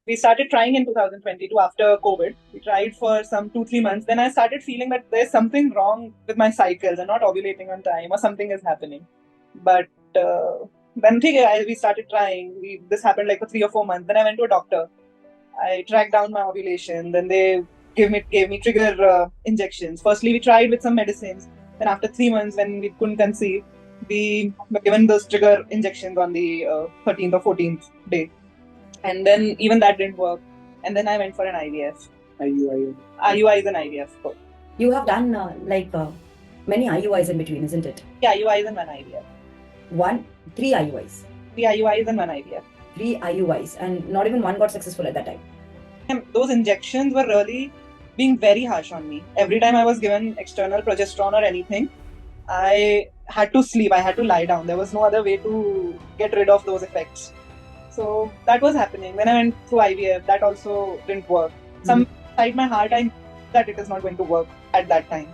We started trying in 2022 after COVID. We tried for some 2-3 months. Then I started feeling that there's something wrong with my cycles. I'm not ovulating on time or something is happening. But then we started trying. This happened like for 3 or 4 months. Then I went to a doctor. I tracked down my ovulation. Then they gave me trigger injections. Firstly, we tried with some medicines. Then after 3 months, when we couldn't conceive, we were given those trigger injections on the 13th or 14th day. And then even that didn't work. And then I went for an IVF. IUI is an IVF. You have done many IUIs in between, isn't it? Yeah, IUIs and one IVF. 3 IUIs. 3 IUIs and one IVF. 3 IUIs, and not even one got successful at that time. And those injections were really being very harsh on me. Every time I was given external progesterone or anything, I had to sleep. I had to lie down. There was no other way to get rid of those effects. So that was happening. When I went through IVF, that also didn't work. Some inside my heart, I knew that it is not going to work at that time.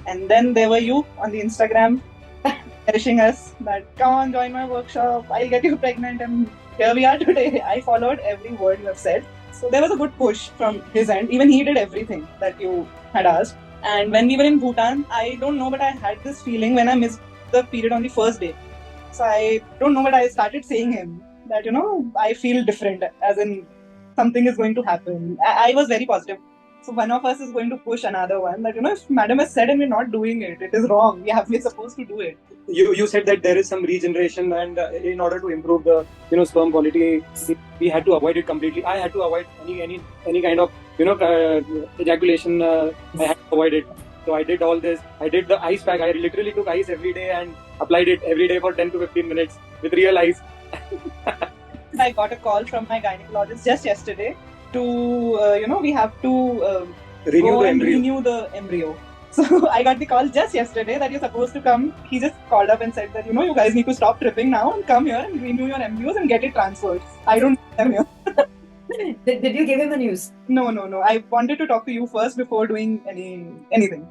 And then there were you on the Instagram, encouraging us that come on, join my workshop. I'll get you pregnant, and here we are today. I followed every word you have said. So there was a good push from his end. Even he did everything that you had asked. And when we were in Bhutan, I don't know, but I had this feeling when I missed the period on the first day. So I don't know, but I started saying him that, I feel different, as in something is going to happen. I was very positive. So one of us is going to push another one that, if madam has said and we're not doing it, it is wrong. We're supposed to do it. You said that there is some regeneration, and in order to improve the sperm quality, we had to avoid it completely. I had to avoid any kind of ejaculation. I had to avoid it. So I did all this. I did the ice pack. I literally took ice every day and applied it every day for 10 to 15 minutes with real ice. I got a call from my gynecologist just yesterday to, we have to renew the embryo. So I got the call just yesterday that you're supposed to come. He just called up and said that, you guys need to stop tripping now and come here and renew your embryos and get it transferred. I don't need them here. Did you give him the news? No. I wanted to talk to you first before doing anything.